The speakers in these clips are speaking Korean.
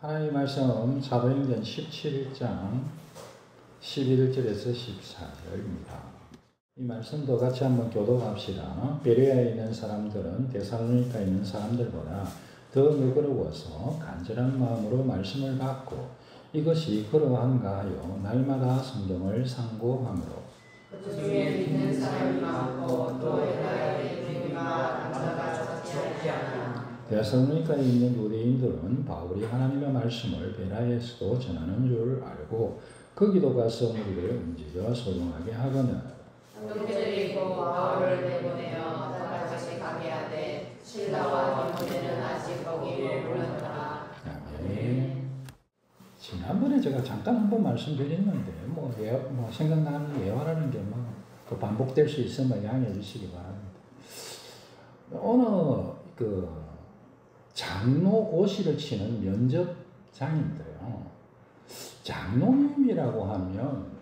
하나님의 말씀 사도행전 17장 11절에서 14절입니다. 이 말씀도 같이 한번 교독합시다. 베레아에 있는 사람들은 데살로니가에 있는 사람들보다 더 너그러워서 간절한 마음으로 말씀을 받고 이것이 그러한가 하여 날마다 성경을 상고함으로 그 중에 믿는 사람이 많고 또 헬라의 교회가 남자가 적지 않아. 데살로니가에 있는 유대인들은 바울이 하나님의 말씀을 베레아에서도 전하는 줄 알고 거기도 가서 무리를 움직여 소동하게 하거늘 형제들이 곧 바울을 내보내어 다같이 가게 하되 실라와 디모데는 아직 거기를 물렀다. 아멘. 지난번에 제가 잠깐 한번 말씀드렸는데 생각나는 예화라는 게 또 반복될 수 있으면 양해해 주시기 바랍니다. 어느 장로 고시를 치는 면접장인데요. 장로님이라고 하면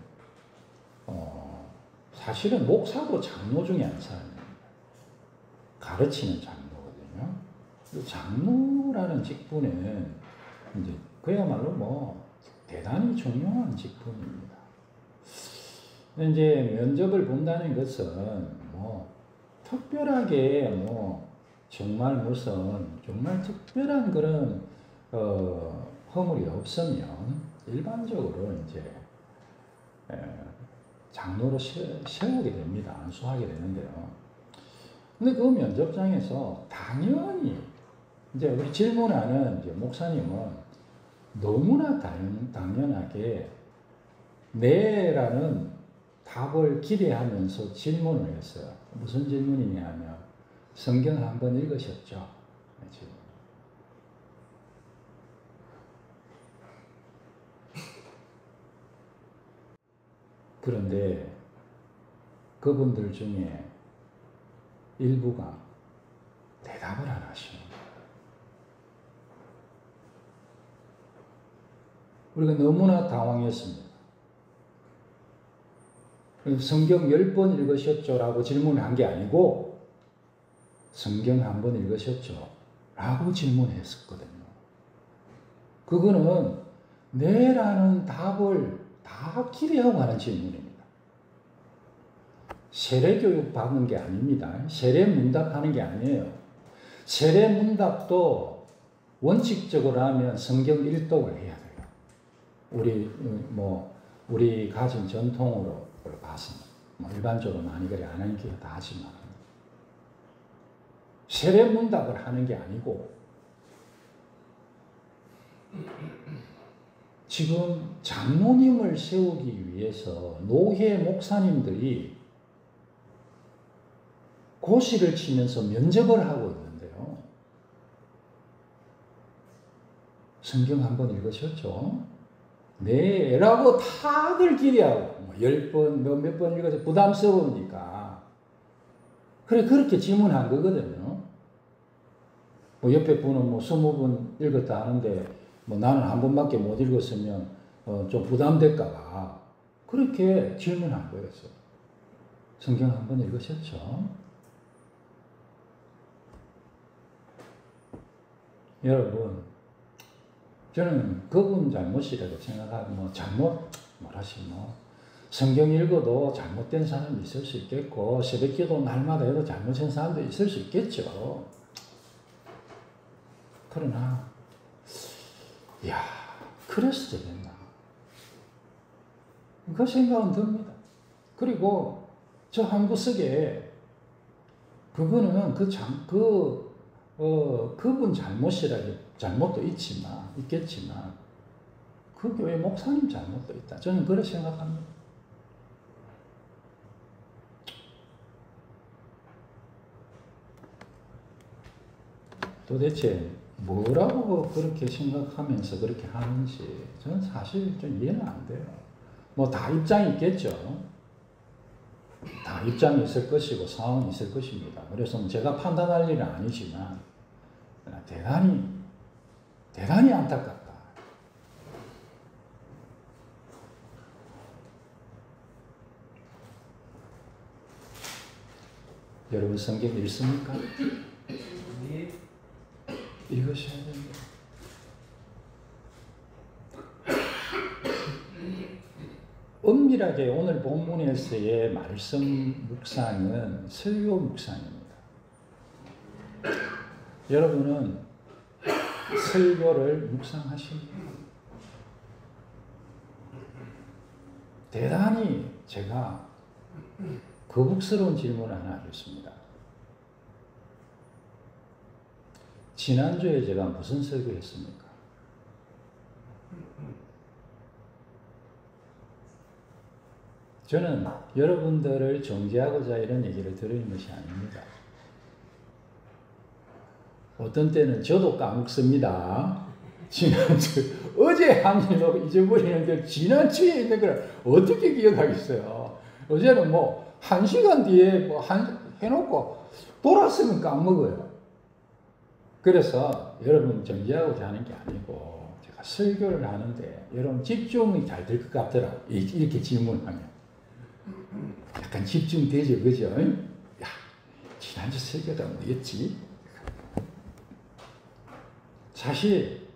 사실은 목사도 장로 중에 한 사람입니다. 가르치는 장로거든요. 장로라는 직분은 이제 그야말로 대단히 중요한 직분입니다. 이제 면접을 본다는 것은 특별하게 정말 특별한 그런 허물이 없으면 일반적으로 이제 장로로 세우게 됩니다. 안수하게 되는데요. 근데 그 면접장에서 당연히 이제 우리 질문하는 이제 목사님은 너무나 당연하게 네라는 답을 기대하면서 질문을 했어요. 무슨 질문이냐면 성경 한번 읽으셨죠? 그런데 그분들 중에 일부가 대답을 안 하시는 거예요. 우리가 너무나 당황했습니다. 성경 10번 읽으셨죠? 라고 질문한 게 아니고 성경 한 번 읽으셨죠? 라고 질문했었거든요. 그거는 네라는 답을 다 기대하고 하는 질문입니다. 세례교육 받는 게 아닙니다. 세례문답하는 게 아니에요. 세례문답도 원칙적으로 하면 성경 1독을 해야 돼요. 우리 가진 전통으로 봐서는 일반적으로 많이 그래 안 하는 게 다 하지만 세례문답을 하는 게 아니고 지금 장로님을 세우기 위해서 노회 목사님들이 고시를 치면서 면접을 하고 있는데요. 성경 한번 읽으셨죠? 네, 라고 다들 기대하고 10번, 몇 번 읽어서 부담스러우니까 그렇게 질문한 거거든요. 옆에 분은 20번 읽었다 하는데 나는 한 번밖에 못 읽었으면 좀 부담될까봐 그렇게 질문한 거였어요. 성경 한 번 읽으셨죠? 여러분, 저는 그분 잘못이라고 생각하고 성경 읽어도 잘못된 사람이 있을 수 있겠고 새벽기도 날마다 해도 잘못된 사람도 있을 수 있겠죠. 그러나 그래서 되겠나? 그 생각은 듭니다. 그리고 저 한 구석에 그거는 그분 잘못도 있겠지만 그 교회 목사님 잘못도 있다. 저는 그렇게 생각합니다. 도대체 뭐라고 그렇게 생각하면서 그렇게 하는지 저는 사실 좀 이해는 안 돼요. 다 입장이 있겠죠. 다 입장이 있을 것이고 상황이 있을 것입니다. 그래서 제가 판단할 일은 아니지만 대단히 안타깝다. 여러분 성경 읽습니까? 읽으셔야 됩니다. 엄밀하게 오늘 본문에서의 말씀 묵상은 설교 묵상입니다. 여러분은 설교를 묵상하십니까? 대단히 제가 거북스러운 질문을 하나 하겠습니다. 지난주에 제가 무슨 설교했습니까? 저는 여러분들을 정죄하고자 이런 얘기를 드리는 것이 아닙니다. 어떤 때는 저도 까먹습니다. 지난주, 어제 한 일도 잊어버리는데 지난주에 있는 걸 어떻게 기억하겠어요? 어제는 뭐, 1시간 뒤에 뭐 해놓고 돌았으면 까먹어요. 그래서 여러분 정지하고자 하는 게 아니고, 제가 설교를 하는데 여러분 집중이 잘 될 것 같더라고요. 이렇게 질문하면. 약간 집중되죠, 그죠? 야, 지난주 설교가 뭐였지? 사실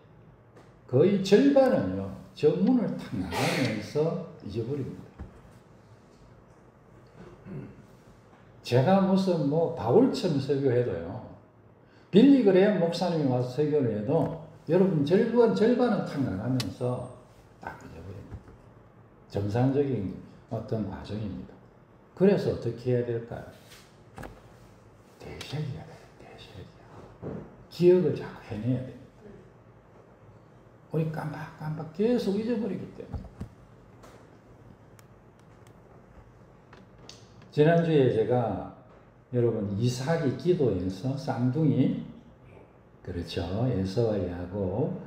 거의 절반은요, 전문을 탁 나가면서 잊어버립니다. 제가 무슨 뭐 바울처럼 설교해도요, 빌리 그레이엄 목사님이 와서 설교를 해도 여러분 절반은 탁 나가면서 딱 잊어버립니다. 정상적인 어떤 과정입니다. 그래서 어떻게 해야 될까요? 되새겨야 돼요. 되새겨. 기억을 잘 해내야 됩니다. 우리 깜빡깜빡 계속 잊어버리기 때문에. 지난주에 제가 여러분 이삭이 기도에서 쌍둥이, 그렇죠, 에서와 야곱,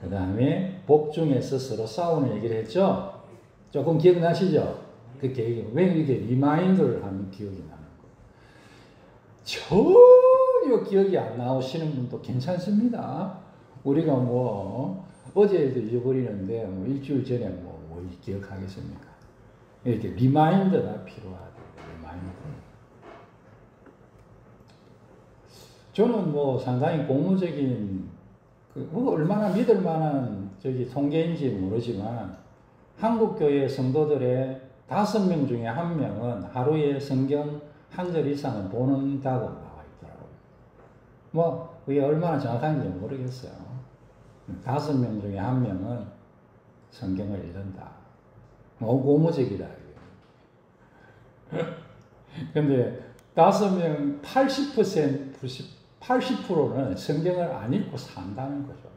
그 다음에 복중에서 서로 싸우는 얘기를 했죠. 조금 기억나시죠? 그 계획이 왜 이렇게 리마인드를 하면 기억이 나는 거예요. 전혀 기억이 안 나오시는 분도 괜찮습니다. 우리가 뭐 어제도 잊어버리는데 뭐 일주일 전에 뭐 기억하겠습니까? 이렇게 리마인드가 필요하다. 리마인드. 저는 뭐 상당히 고무적인 뭐 얼마나 믿을 만한 통계인지 모르지만 한국 교회 성도들의 5명 중에 1명은 하루에 성경 한 절 이상은 보는다고 나와 있더라고요. 뭐 그게 얼마나 정확한지 모르겠어요. 5명 중에 1명은 성경을 읽는다. 뭐 고무적이다. 근데 5명 80%는 성경을 안 읽고 산다는 거죠.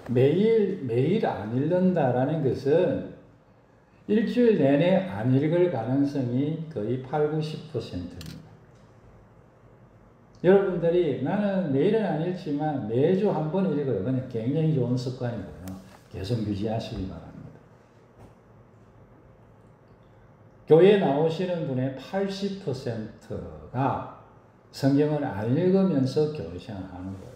매일 안 읽는다라는 것은 일주일 내내 안 읽을 가능성이 거의 80~90%입니다. 여러분들이 나는 매일은 안 읽지만 매주 한 번 읽어요. 그냥 굉장히 좋은 습관이고요. 계속 유지하시기 바랍니다. 교회에 나오시는 분의 80%가 성경을 안 읽으면서 교회 생활하는 거예요.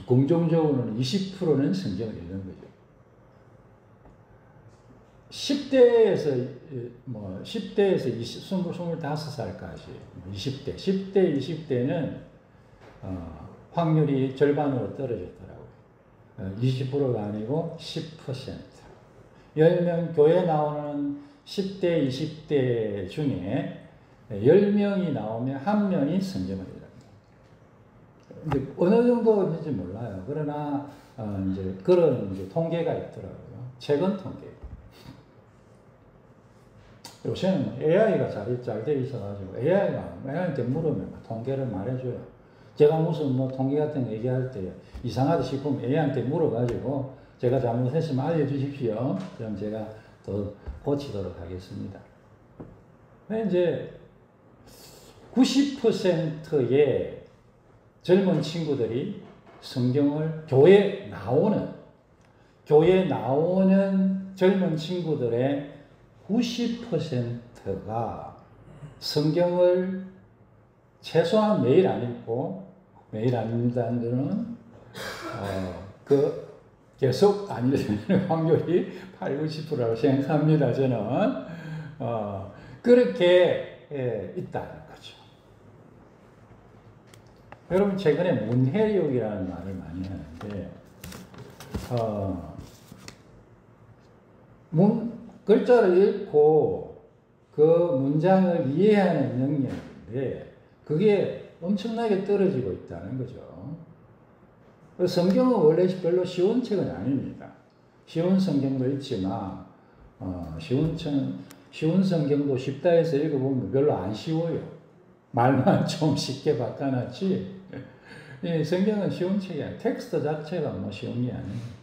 긍정적으로는 20%는 성경을 읽는 거죠. 10대에서 25살까지 10대, 10대, 20대는 확률이 절반으로 떨어졌더라고요. 20%가 아니고 10%. 10명 교회 나오는 10대, 20대 중에 10명이 나오면 1명이 성경을 읽습니다. 근데 어느 정도인지 몰라요. 그러나 이제 그런 이제 통계가 있더라고요. 최근 통계. 요새는 AI가 잘 돼 있어가지고 AI한테 물으면 통계를 말해줘요. 제가 무슨 뭐 통계 같은 거 얘기할 때 이상하다 싶으면 AI한테 물어가지고 제가 잘못했으면 알려주십시오. 그럼 제가 더 고치도록 하겠습니다. 이제 90%의 젊은 친구들이 성경을 교회에 나오는 젊은 친구들의 90%가 성경을 최소한 매일 안 읽고, 매일 안 읽는다는 것은 계속 안 읽는 확률이 80~90%라고 생각합니다. 저는 그렇게 있다는 거죠. 여러분 최근에 문해력이라는 말을 많이 하는데 글자를 읽고 그 문장을 이해하는 능력인데 그게 엄청나게 떨어지고 있다는 거죠. 성경은 원래 별로 쉬운 책은 아닙니다. 쉬운 성경도 있지만 쉬운 성경도 쉽다 해서 읽어보면 별로 안 쉬워요. 말만 좀 쉽게 바꿔놨지. 이 성경은 쉬운 책이 아니에요. 텍스트 자체가 뭐 쉬운 게 아니니까.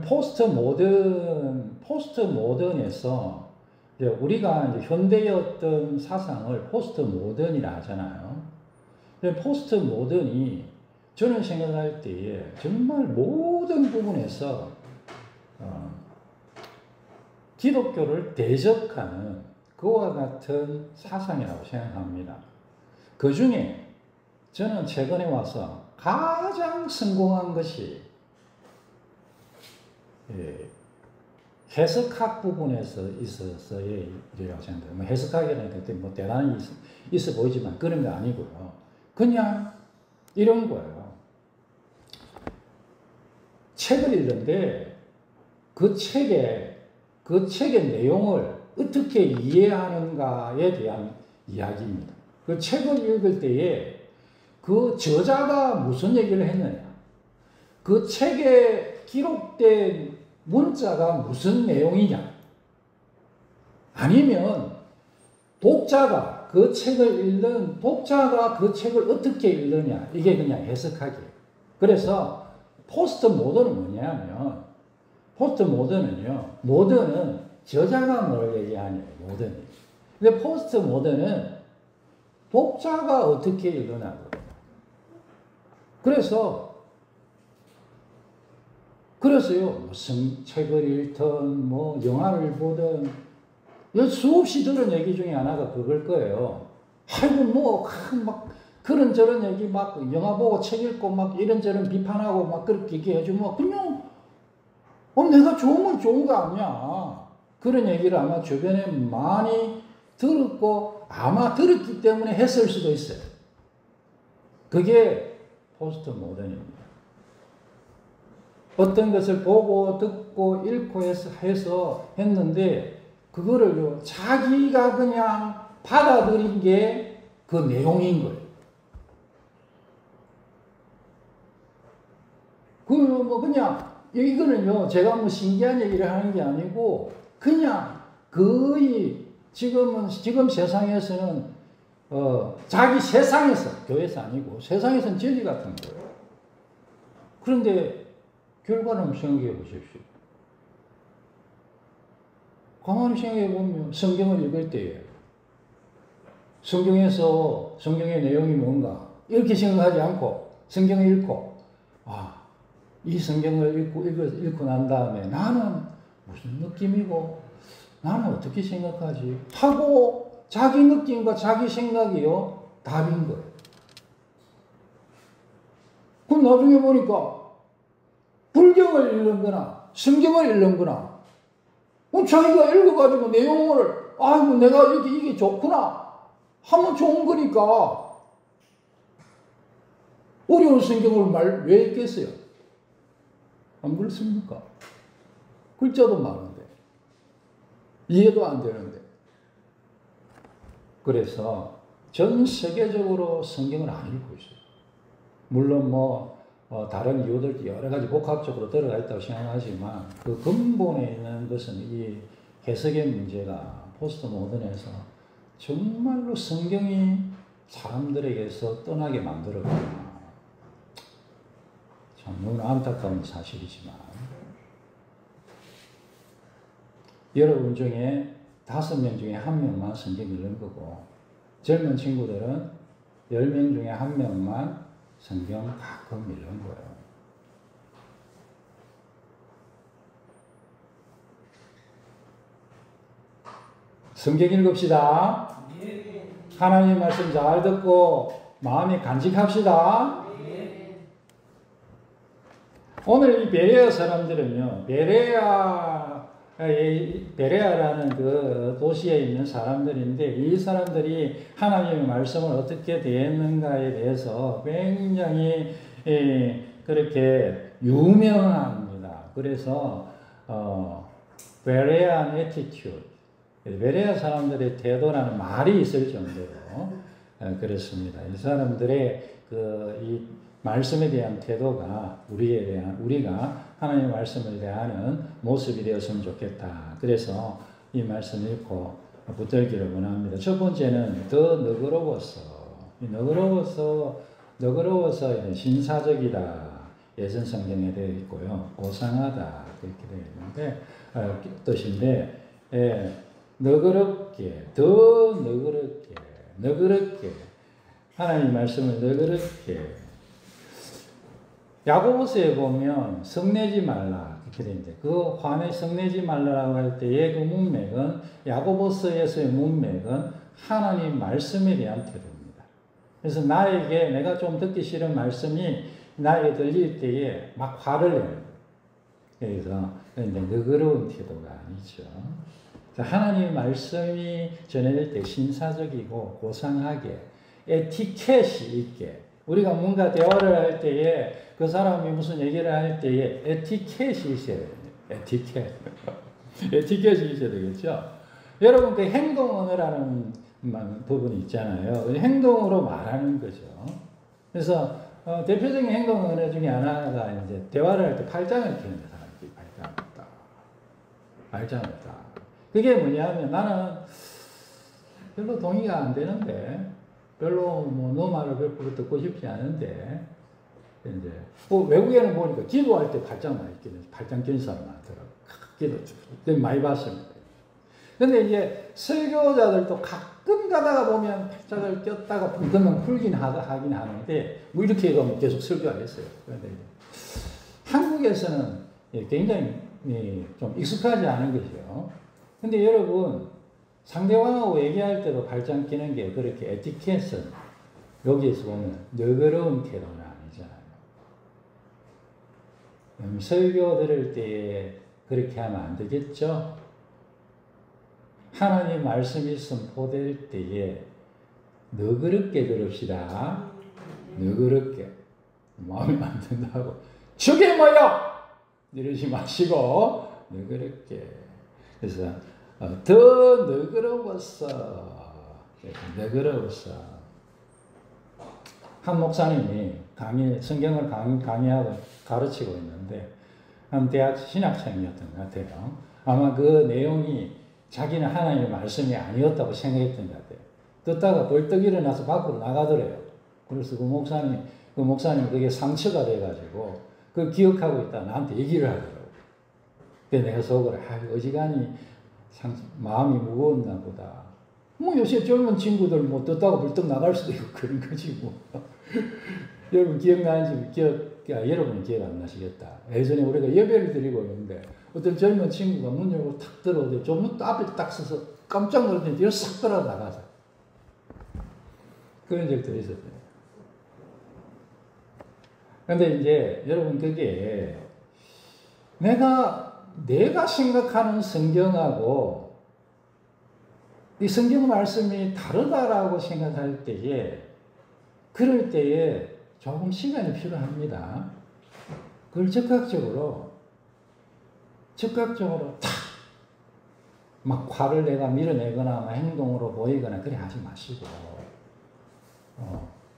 포스트 모던에서 우리가 이제 현대의 어떤 사상을 포스트 모던이라 하잖아요. 포스트 모던이 저는 생각할 때에 정말 모든 부분에서 기독교를 대적하는 그와 같은 사상이라고 생각합니다. 그 중에 저는 최근에 와서 가장 성공한 것이 해석학 부분에서 있어서의 일이라고 생각합니다. 뭐 해석학이라는 게 뭐 대단히 있어 보이지만 그런 게 아니고요. 그냥 이런 거예요. 책을 읽는데 그 책의 내용을 어떻게 이해하는가에 대한 이야기입니다. 그 책을 읽을 때에 그 저자가 무슨 얘기를 했느냐, 그 책에 기록된 문자가 무슨 내용이냐, 아니면 독자가 그 책을 읽는 독자가 그 책을 어떻게 읽느냐, 이게 그냥 해석하기예요. 그래서 포스트 모던은 뭐냐면, 포스트 모던은요, 모던은 저자가 뭘 얘기하냐요, 모던이. 근데 포스트 모던은 독자가 어떻게 읽으나. 그래서요, 무슨 책을 읽든, 뭐, 영화를 보든, 수없이 들은 얘기 중에 하나가 그걸 거예요. 아이고, 뭐, 막, 그런저런 얘기 막, 영화 보고 책 읽고 막 이런저런 비판하고 막 그렇게 얘기해주면 그냥, 내가 좋으면 좋은 거 아니야. 그런 얘기를 아마 주변에 많이 들었고, 아마 들었기 때문에 했을 수도 있어요. 그게 포스트 모던입니다. 어떤 것을 보고 듣고 읽고 해서 했는데 그거를 자기가 그냥 받아들인 게 그 내용인 거예요. 그냥 이거는요, 제가 뭐 신기한 얘기를 하는 게 아니고 그냥 거의 지금 세상에서는 자기 세상에서, 교회에서 아니고 세상에서는 진리 같은 거예요. 그런데 결과를 한번 생각해 보십시오. 가만히 생각해 보면 성경을 읽을 때에 성경의 내용이 뭔가 이렇게 생각하지 않고 성경을 읽고 이 성경을 읽고 난 다음에 나는 무슨 느낌이고 나는 어떻게 생각하지 하고 자기 느낌과 자기 생각이요 답인 거예요. 그럼 나중에 보니까 불경을 읽는 거나 성경을 읽는 거나 자기가 읽어가지고 내용을 아이고 내가 이게 좋구나 하면 좋은 거니까 어려운 성경을 왜 읽겠어요? 안 그렇습니까? 글자도 많은데 이해도 안 되는데. 그래서 전 세계적으로 성경을 안 읽고 있어요. 물론 다른 이유들 여러 가지 복합적으로 들어가 있다고 생각하지만 그 근본에 있는 것은 이 해석의 문제가 포스트 모던에서 정말로 성경이 사람들에게서 떠나게 만들었구나. 참 너무 안타까운 사실이지만 여러분 중에 5명 중에 1명만 성경 읽는 거고 젊은 친구들은 10명 중에 1명만 성경 가끔 읽는 거예요. 성경 읽읍시다. 하나님 말씀 잘 듣고 마음에 간직합시다. 오늘 이 베레아 사람들은요, 베레아라는 그 도시에 있는 사람들인데 이 사람들이 하나님의 말씀을 어떻게 대했는가에 대해서 굉장히 그렇게 유명합니다. 그래서 베레안 attitude, 베레아 사람들의 태도라는 말이 있을 정도로 그렇습니다. 이 사람들의 이 말씀에 대한 태도가 우리가 하나님의 말씀을 대하는 모습이 되었으면 좋겠다. 그래서 이 말씀 읽고 붙들기를 원합니다. 첫 번째는 더 너그러워서 신사적이다. 예전 성경에 되어 있고요. 고상하다. 그렇게 되어 있는데, 뜻인데, 너그럽게, 더 너그럽게, 하나님 말씀을 너그럽게. 야고보서에 보면 성내지 말라. 이렇게 되는데, 그 화내 성내지 말라라고 할 때의 그 문맥은, 야고보서에서의 문맥은 하나님 말씀에 대한 태도입니다. 그래서 나에게 내가 좀 듣기 싫은 말씀이 나에게 들릴 때에 막 화를 내는 거예요. 그래서 너그러운 태도가 아니죠. 하나님 말씀이 전해질 때 신사적이고 고상하게 에티켓이 있게 우리가 뭔가 대화를 할 때에 그 사람이 무슨 얘기를 할 때에 에티켓이 있어야 돼요. 에티켓이 있어야 되겠죠. 여러분 그 행동 언어라는 부분이 있잖아요. 행동으로 말하는 거죠. 그래서 대표적인 행동 언어 중에 하나가 이제 대화를 할 때 팔짱을 끼는 사람들이 팔짱을 딱. 그게 뭐냐면 나는 별로 동의가 안 되는데 별로 뭐 너 말을 별로 듣고 싶지 않은데 이제 외국에는 보니까 기도할 때 팔짱 많이 끼는 팔짱 낀 사람 많더라고. 기도 많이 봤습니다. 근데 이제 설교자들도 가끔 가다가 보면 팔짱을 꼈다가 그러면 풀긴 하긴 하는데 뭐 이렇게 가면 계속 설교하겠어요. 그런데 한국에서는 굉장히 좀 익숙하지 않은 것이요. 근데 여러분 상대방하고 얘기할 때도 팔짱 끼는 게 그렇게 에티켓은 여기에서 보면 너그러운 태도는 아니잖아요. 설교 들을 때 그렇게 하면 안 되겠죠? 하나님 말씀이 선포될 때에 너그럽게 들읍시다. 너그럽게. 마음에 안 든다고 저게 뭐야! 이러지 마시고 너그럽게. 그래서 더 너그러웠어. 한 목사님이 성경을 강의하고 가르치고 있는데 한 대학 신학생이었던 것 같아요. 아마 그 내용이 자기는 하나님의 말씀이 아니었다고 생각했던 것 같아요. 듣다가 벌떡 일어나서 밖으로 나가더래요. 그래서 그 목사님 그게 상처가 돼가지고 그 기억하고 있다 나한테 얘기를 하더라고요. 그래서 내가 속으로 어지간히 마음이 무거웠나 보다. 뭐 요새 젊은 친구들 뭐 듣다가 벌떡 나갈 수도 있고 그런 거지 뭐. 여러분 여러분은 기억 안 나시겠다. 예전에 우리가 예배를 드리고 있는데 어떤 젊은 친구가 문 열고 탁 들어오더니 문 앞에 딱 서서 깜짝 놀랐더니 뒤로 싹 돌아 나가서 그런 적도 있었어요. 그런데 이제 여러분 그게 내가 생각하는 성경하고 이 성경 말씀이 다르다라고 생각할 때에 그럴 때에 조금 시간이 필요합니다. 그걸 적극적으로 탁 막 화를 내가 밀어내거나 행동으로 보이거나 그래 하지 마시고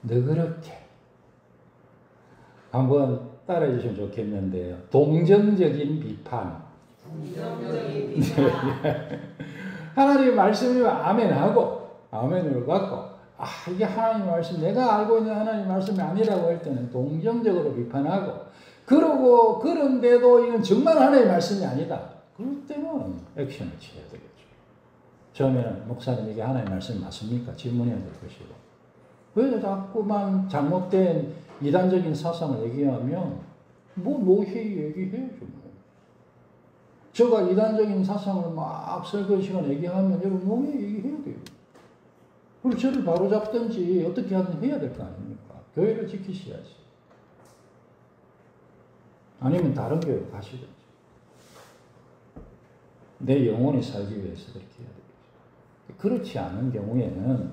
너그럽게 한번 따라해 주시면 좋겠는데요. 동정적인 비판. 하나님의 말씀이면 아멘을 갖고 이게 하나님의 말씀, 내가 알고 있는 하나님의 말씀이 아니라고 할 때는 동정적으로 비판하고 그런데도 이건 정말 하나님의 말씀이 아니다. 그럴 때는 액션을 취해야 되겠죠. 처음에는 목사님 이게 하나님의 말씀이 맞습니까? 질문해야 될 것이고 왜 자꾸만 잘못된 이단적인 사상을 얘기하면 노회의 얘기해야죠. 제가 이단적인 사상을 막 설교 시간 얘기하면 여러분 노회의 얘기해야 돼요. 그리고 저를 바로잡든지 어떻게 하든 해야 될 거 아닙니까? 교회를 지키셔야지. 아니면 다른 교회로 가시든지. 내 영혼이 살기 위해서 그렇게 해야 되겠죠. 그렇지 않은 경우에는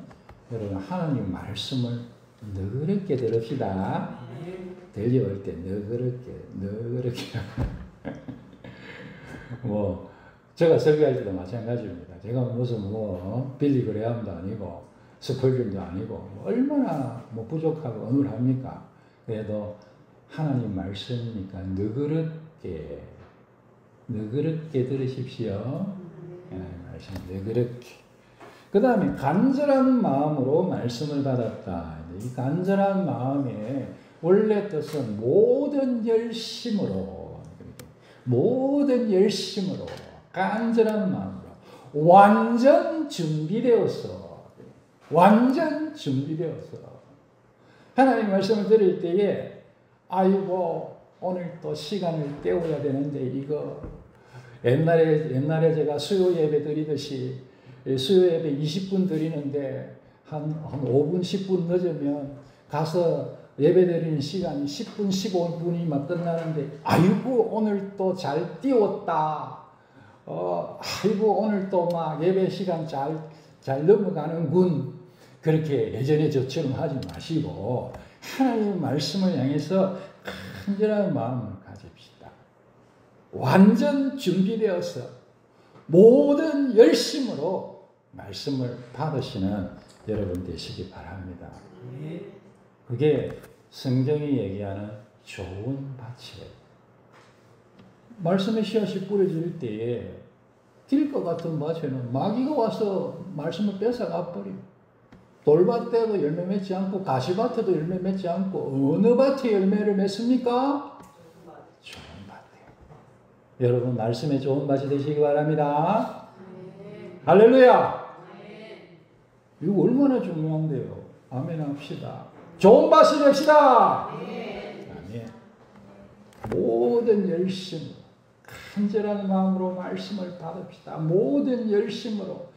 여러분 하나님 말씀을 너그럽게 들읍시다. 들려올 때 너그럽게 뭐 제가 설교할 때도 마찬가지입니다. 제가 무슨 빌리 그레함도 아니고 스펄전도 아니고 얼마나 부족하고 어눌합니까? 그래도 하나님 말씀이니까 너그럽게 들으십시오. 말씀 너그럽게. 그 다음에 간절한 마음으로 말씀을 받았다. 이 간절한 마음의 원래 뜻은 모든 열심으로 간절한 마음으로 완전 준비되었어. 하나님 말씀을 들을 때에 아이고 오늘 또 시간을 때워야 되는데 이거 옛날에 제가 수요 예배 드리듯이 수요 예배 20분 드리는데 한 5분 10분 늦으면 가서 예배 드리는 시간이 10분 15분이 막 끝나는데 아이고 오늘 또 잘 띄웠다. 아이고 오늘 또 막 예배 시간 잘 넘어가는군. 그렇게 예전에 저처럼 하지 마시고 하나님의 말씀을 향해서 간절한 마음을 가집시다. 완전 준비되어서 모든 열심으로 말씀을 받으시는 여러분 되시기 바랍니다. 그게 성경이 얘기하는 좋은 밭이에요. 말씀의 씨앗이 뿌려질 때에 길것 같은 밭에는 마귀가 와서 말씀을 뺏어가 버려요. 돌밭에도 열매 맺지 않고 가시밭에도 열매 맺지 않고 어느 밭에 열매를 맺습니까? 좋은 밭이에요. 여러분 말씀에 좋은 밭이 되시기 바랍니다. 할렐루야. 이거 얼마나 중요한데요. 아멘 합시다. 좋은 밭이 됩시다. 아멘. 모든 열심, 간절한 마음으로 말씀을 받읍시다. 모든 열심으로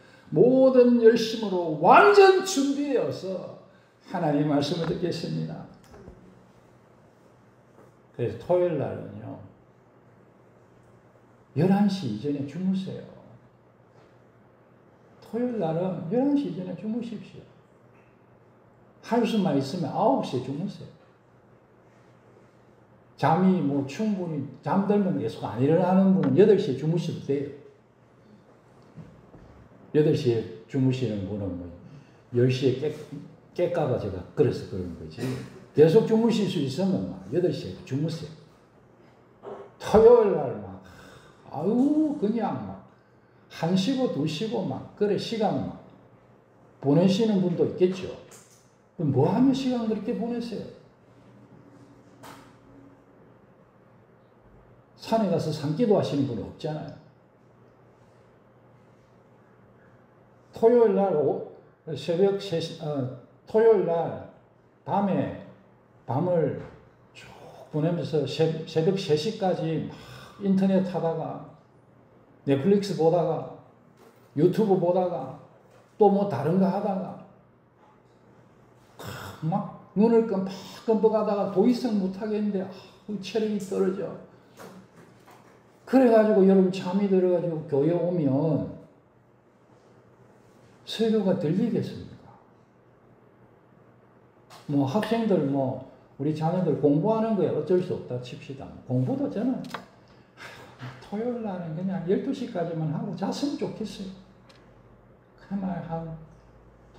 완전 준비되어서 하나님의 말씀을 듣겠습니다. 그래서 토요일 날은요, 11시 이전에 주무세요. 토요일 날은 11시 이전에 주무십시오. 할 수만 있으면 9시에 주무세요. 잠이 충분히 잠들면 계속 안 일어나는 분은 8시에 주무셔도 돼요. 8시에 주무시는 분은 10시에 깰까봐 제가 그래서 그런 거지. 계속 주무실 수 있으면 8시에 주무세요. 토요일 날 그냥 1시고 2시고 그래 시간 보내시는 분도 있겠죠. 뭐 하면 시간 그렇게 보내세요? 산에 가서 산기도 하시는 분은 없잖아요. 토요일 날 토요일 날 밤을 쭉 보내면서 새벽 3시까지 인터넷 하다가 넷플릭스 보다가 유튜브 보다가 또 다른 거 하다가 눈을 끔뻑끔뻑 하다가 더 이상 못하겠는데 체력이 떨어져. 그래가지고 여러분 잠이 들어가지고 교회 오면 설교가 들리겠습니까? 학생들 우리 자녀들 공부하는 거에 어쩔 수 없다 칩시다. 공부도 저는 토요일 날은 그냥 12시까지만 하고 잤으면 좋겠어요. 그만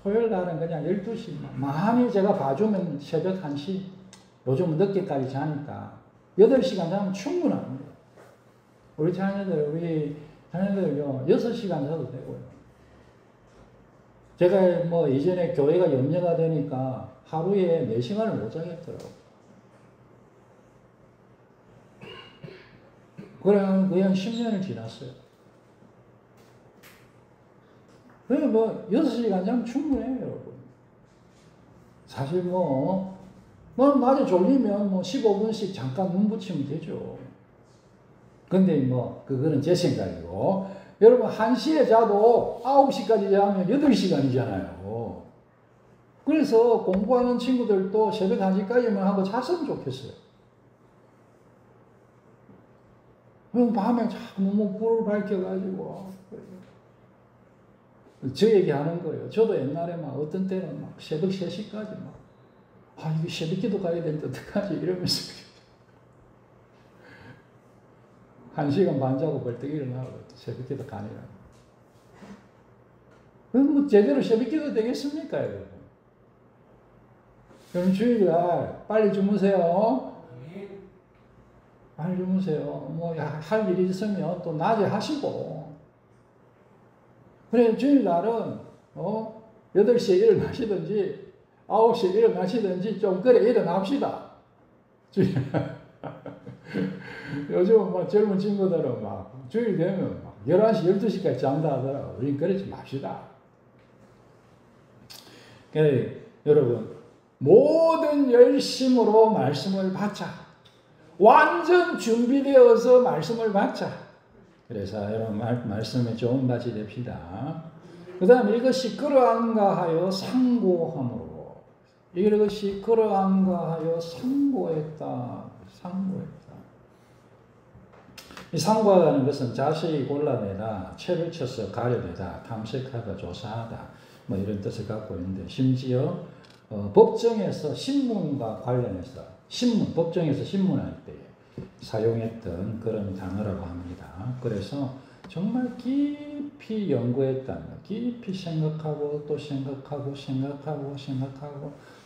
토요일 날은 그냥 12시 많이 제가 봐주면 새벽 1시 요즘은 늦게까지 자니까 8시간 자면 충분합니다. 우리 자녀들요 6시간 자도 되고요. 제가 이전에 교회가 염려가 되니까 하루에 4시간을 못 자겠더라고요. 그래 거의 한 10년을 지났어요. 그래 6시간 자면 충분해요, 여러분. 사실 낮에 졸리면 15분씩 잠깐 눈 붙이면 되죠. 근데 그거는 제 생각이고, 여러분 1시에 자도 9시까지 자면 8시간이잖아요. 그래서 공부하는 친구들도 새벽 1시까지만 하고 잤으면 좋겠어요. 그럼 밤에 자꾸 불을 밝혀가지고 저 얘기하는 거예요. 저도 옛날에 어떤 때는 새벽 3시까지 이거 새벽 기도 가야 되는데 어떡하지 이러면서 1시간 반 자고 벌떡 일어나고 새벽기도 가니라. 그럼 뭐 제대로 새벽기도 되겠습니까, 여러분? 그럼 주일날 빨리 주무세요. 빨리 주무세요. 뭐 할 일이 있으면 또 낮에 하시고. 그래 주일날은 8시에 일어나시든지 9시에 일어나시든지 좀 그래 일어납시다. 주일날. 요즘 뭐 젊은 친구들은 막 주일 되면 막 11시, 12시까지 잔다 하더라고. 우린 그러지 맙시다. 그래, 여러분, 모든 열심으로 말씀을 받자. 완전 준비되어서 말씀을 받자. 그래서 여러분, 말씀에 좋은 밭이 됩시다. 그 다음에 이것이 그러한가 하여 상고함으로. 이것이 그러한가 하여 상고했다. 상고했다. 이 상고하다는 것은 자세히 골라내다, 채를 쳐서 가려내다, 탐색하다, 조사하다, 뭐 이런 뜻을 갖고 있는데, 심지어 법정에서 신문과 관련해서 법정에서 신문할 때 사용했던 그런 단어라고 합니다. 그래서 정말 깊이 연구했다는 거, 깊이 생각하고 또 생각하고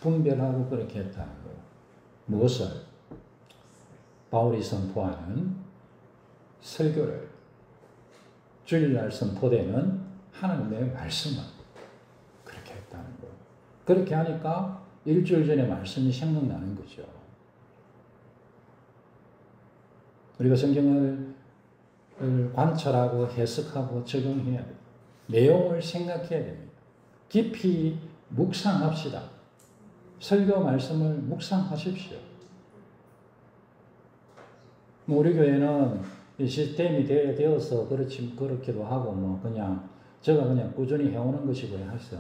분별하고 그렇게 했다는 거예요. 무엇을? 바울이 선포하는 설교를, 주일날 선포되는 하나님의 말씀을 그렇게 했다는 거예요. 그렇게 하니까 일주일 전에 말씀이 생각나는 거죠. 우리가 성경을 관찰하고 해석하고 적용해야 돼요. 내용을 생각해야 됩니다. 깊이 묵상합시다. 설교 말씀을 묵상하십시오. 우리 교회는 이 시스템이 되어서 그렇기도 하고, 제가 그냥 꾸준히 해오는 것이고요. 해서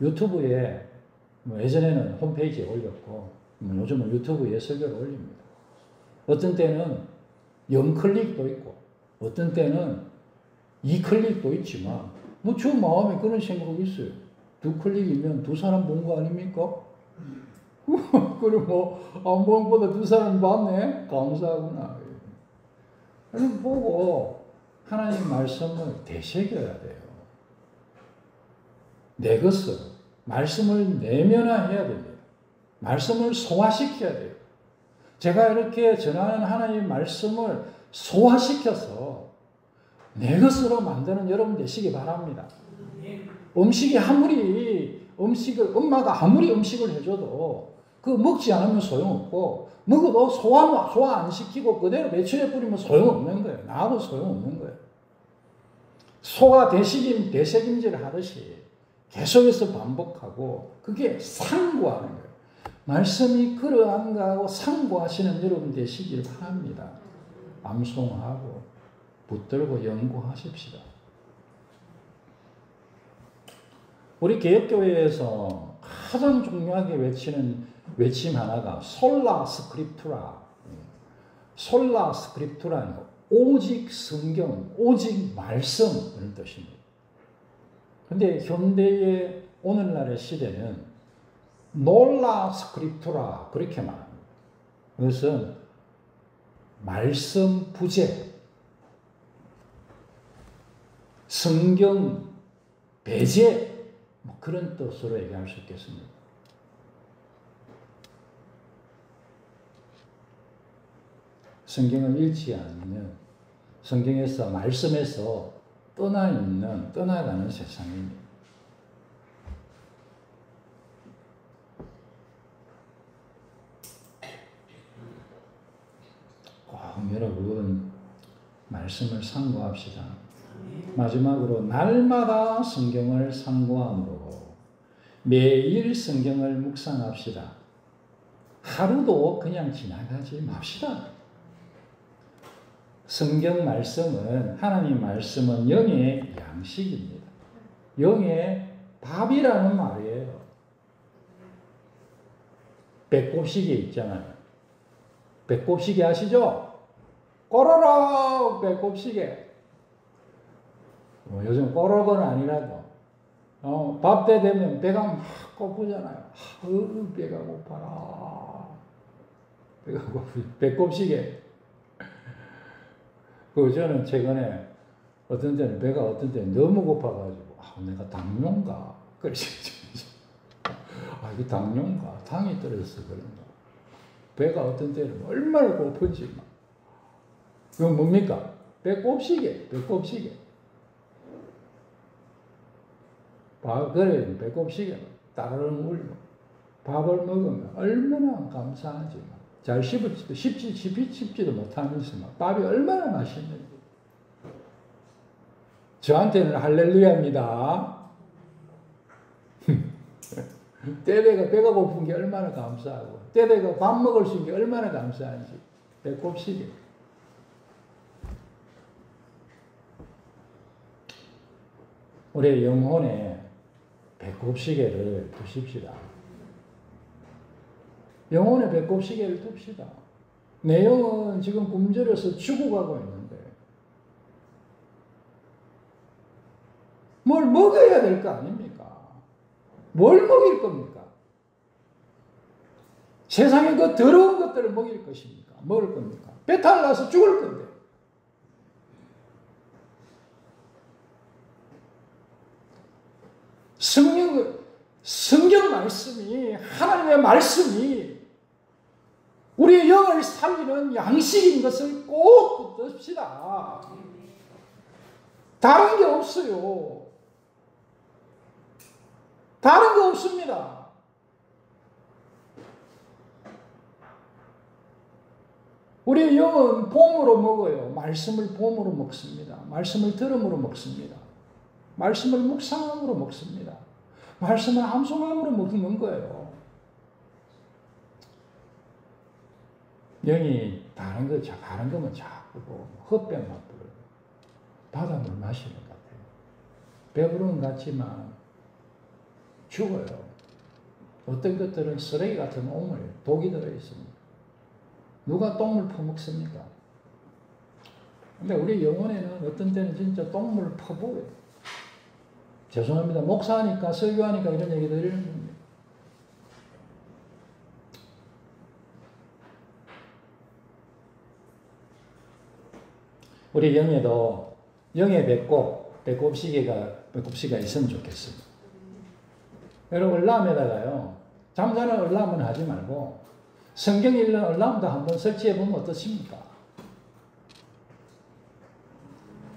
유튜브에, 예전에는 홈페이지에 올렸고, 요즘은 유튜브에 설교를 올립니다. 어떤 때는 0클릭도 있고, 어떤 때는 2클릭도 있지만, 제 마음에 그런 생각이 있어요. 2클릭이면 2사람 본 거 아닙니까? 그리고 한 번보다 2사람 봤네? 감사하구나. 그럼 보고 하나님 말씀을 되새겨야 돼요. 내 것을, 말씀을 내면화해야 됩니다. 말씀을 소화시켜야 돼요. 제가 이렇게 전하는 하나님 말씀을 소화시켜서 내 것으로 만드는 여러분 되시기 바랍니다. 엄마가 아무리 음식을 해줘도 먹지 않으면 소용없고, 먹어도 소화 안 시키고 그대로 매출에 뿌리면 소용없는 거예요. 나하고 소용없는 거예요. 소가 되새김질을 하듯이 계속해서 반복하고, 그게 상고하는 거예요. 말씀이 그러한가 하고 상고하시는 여러분 되시길 바랍니다. 암송하고 붙들고 연구하십시다. 우리 개혁교회에서 가장 중요하게 외치는 외침 하나가 솔라 스크립투라. 솔라 스크립투라는 오직 성경, 오직 말씀 이런 뜻입니다. 근데 현대의 오늘날의 시대는 놀라 스크립투라 그렇게 말합니다. 그것은 말씀 부재, 성경 배제, 그런 뜻으로 얘기할 수 있겠습니다. 성경을 읽지 않으면 성경에서, 말씀에서 떠나가는 세상입니다. 꼭 여러분 말씀을 상고합시다. 마지막으로 날마다 성경을 상고함으로 매일 성경을 묵상합시다. 하루도 그냥 지나가지 맙시다. 성경 말씀은, 하나님 말씀은 영의 양식입니다. 영의 밥이라는 말이에요. 배꼽시계 있잖아요. 배꼽시계 아시죠? 꼬르륵 배꼽시계. 요즘 꼬르륵은 아니라도 밥 때 되면 배가 막 고프잖아요. 배가 고파라. 배가 고프. 배꼽시계. 그 저는 최근에 어떤 때는 배가 어떤 때는 너무 고파가지고 내가 당뇨인가? 그래서 이게 당뇨인가? 당이 떨어져서 그런가? 배가 어떤 때는 얼마나 고픈지 막. 그건 뭡니까? 배꼽시계, 배꼽시계. 그래, 배꼽시계. 따르릉 울고. 밥을 먹으면 얼마나 감사하지. 잘 씹지도 못하면서 밥이 얼마나 맛있는지. 저한테는 할렐루야입니다. 배가 고픈 게 얼마나 감사하고, 때배가 밥 먹을 수 있는 게 얼마나 감사한지. 배꼽시계. 우리 영혼에 배꼽시계를 두십시다. 영혼의 배꼽시계를 둡시다. 내 영은 지금 굶주려서 죽어가고 있는데 뭘 먹어야 될 거 아닙니까? 뭘 먹일 겁니까? 세상에 그 더러운 것들을 먹일 것입니까? 먹을 겁니까? 배탈 나서 죽을 건데. 성경 말씀이, 하나님의 말씀이 우리의 영을 살리는 양식인 것을 꼭 붙듭시다. 다른 게 없어요. 다른 거 없습니다. 우리의 영은 봄으로 먹어요. 말씀을 봄으로 먹습니다. 말씀을 들음으로 먹습니다. 말씀을 묵상함으로 먹습니다. 말씀을 암송함으로 먹는 거예요. 영이 다른 거면 자꾸 헛배만 부르고 바닷물 마시는 것 같아요. 배부른 것 같지만 죽어요. 어떤 것들은 쓰레기 같은 오물, 독이 들어있습니다. 누가 똥물 퍼먹습니까? 근데 우리 영혼에는 어떤 때는 진짜 똥물 퍼부어요. 죄송합니다. 목사하니까, 설교하니까 이런 얘기 드리는 겁니다. 우리 영에도 영의 배꼽시계가 있으면 좋겠습니다. 여러분, 얼람에다가요, 잠자는 얼람은 하지 말고 성경 읽는 얼람도 한번 설치해 보면 어떻습니까?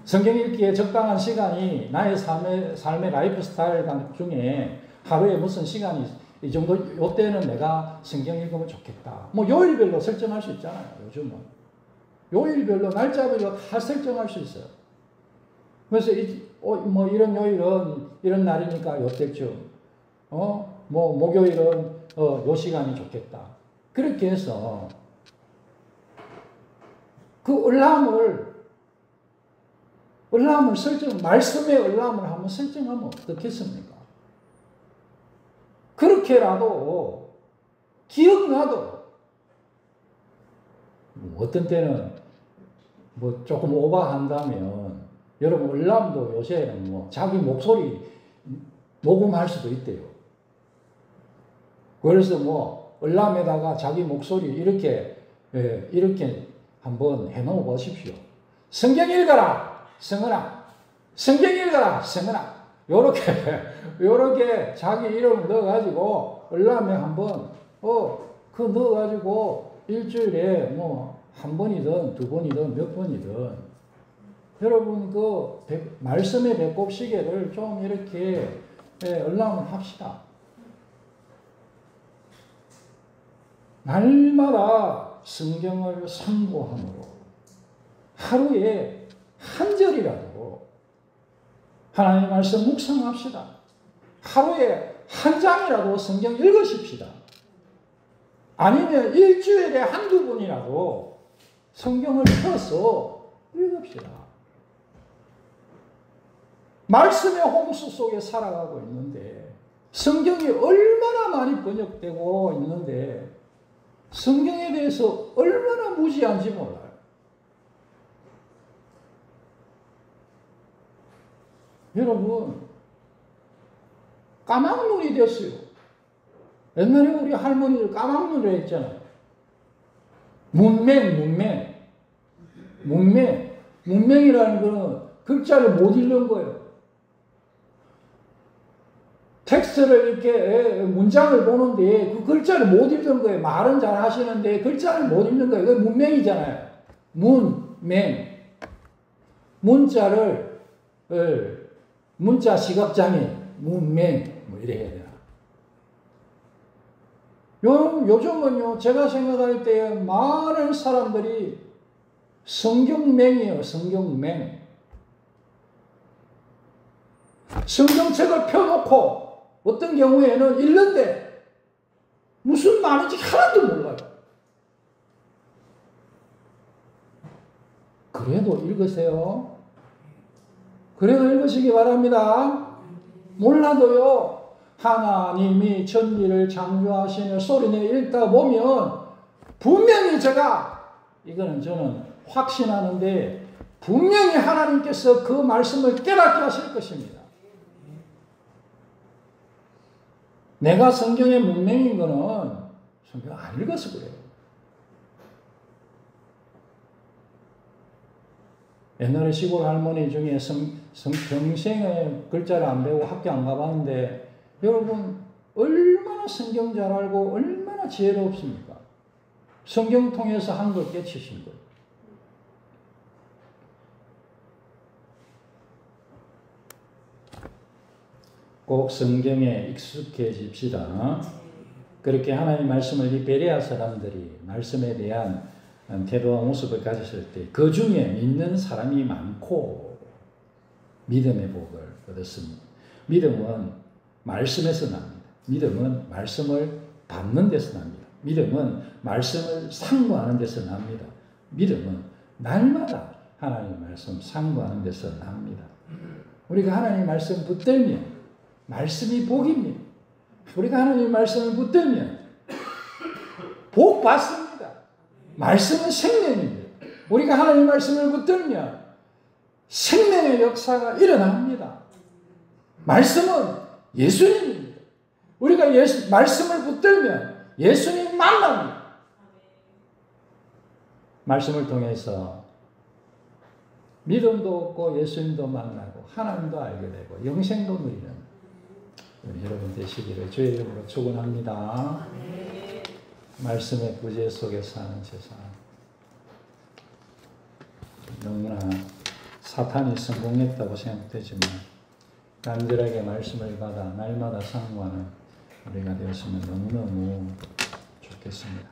성경 읽기에 적당한 시간이 나의 삶의 라이프 스타일 중에 하루에 무슨 시간이 이 정도, 요때는 내가 성경 읽으면 좋겠다. 뭐 요일별로 설정할 수 있잖아요, 요즘은. 요일별로, 날짜별로 다 설정할 수 있어요. 그래서 뭐 이런 요일은 이런 날이니까 요때쯤, 뭐 목요일은 요 시간이 좋겠다. 그렇게 해서 그 말씀의 알람을 한번 설정하면 어떻겠습니까? 그렇게라도 기억나도, 어떤 때는 뭐 조금 오버한다면 여러분 알람도 요새는 뭐 자기 목소리 녹음할 수도 있대요. 그래서 뭐 알람에다가 자기 목소리 이렇게 한번 해놓아 보십시오. 성경 읽어라, 성은아. 성경 읽어라, 성은아. 요렇게 자기 이름을 넣어가지고 알람에 한번 넣어가지고 일주일에 뭐 한 번이든 두 번이든 몇 번이든 여러분 말씀의 배꼽시계를 좀 이렇게 알람을 합시다. 날마다 성경을 상고함으로 하루에 한 절이라도 하나님의 말씀 묵상합시다. 하루에 한 장이라도 성경 읽으십시다. 아니면 일주일에 한두 번이라도 성경을 펴서 읽읍시다. 말씀의 홍수 속에 살아가고 있는데 성경이 얼마나 많이 번역되고 있는데 성경에 대해서 얼마나 무지한지 몰라요. 여러분, 까막눈이 됐어요. 옛날에 우리 할머니들 까막눈이라 했잖아요. 문맹. 문맹이라는 거는 글자를 못 읽는 거예요. 텍스트를 이렇게 문장을 보는데 그 글자를 못 읽는 거예요. 말은 잘 하시는데 글자를 못 읽는 거예요. 그게 문맹이잖아요. 문맹. 문자를 문자 시각장애 문맹 뭐 이래 해야 되나. 요즘은요 제가 생각할 때 많은 사람들이 성경맹이에요. 성경맹. 성경책을 펴놓고 어떤 경우에는 읽는데 무슨 말인지 하나도 몰라요. 그래도 읽으세요. 그래도 읽으시기 바랍니다. 몰라도요. 하나님이 천지를 창조하시며 소리내 읽다 보면 분명히 이거는 저는 확신하는데 분명히 하나님께서 그 말씀을 깨닫게 하실 것입니다. 내가 성경의 문맹인 거는 성경 안 읽어서 그래요. 옛날에 시골 할머니 중에 평생에 글자를 안 배우고 학교 안 가봤는데 여러분 얼마나 성경 잘 알고 얼마나 지혜롭습니까? 성경 통해서 한 걸 깨치신 거예요. 꼭 성경에 익숙해집시다. 그렇게 하나님의 말씀을 이 베레아 사람들이 말씀에 대한 태도와 모습을 가졌을 때 그 중에 믿는 사람이 많고 믿음의 복을 얻었습니다. 믿음은 말씀에서 납니다. 믿음은 말씀을 받는 데서 납니다. 믿음은 말씀을 상고하는 데서 납니다. 믿음은 날마다 하나님의 말씀 상고하는 데서 납니다. 우리가 하나님의 말씀 붙들면 말씀이 복입니다. 우리가 하나님의 말씀을 붙들면 복 받습니다. 말씀은 생명입니다. 우리가 하나님의 말씀을 붙들면 생명의 역사가 일어납니다. 말씀은 예수님입니다. 우리가 말씀을 붙들면 예수님 만납니다. 말씀을 통해서 믿음도 얻고 예수님도 만나고 하나님도 알게 되고 영생도 누리는 우리 여러분 되시기를 주의 이름으로 축원합니다. 말씀의 부재 속에 사는 세상, 너무나 사탄이 성공했다고 생각되지만 간절하게 말씀을 받아 날마다 상고하는 우리가 되었으면 너무너무 좋겠습니다.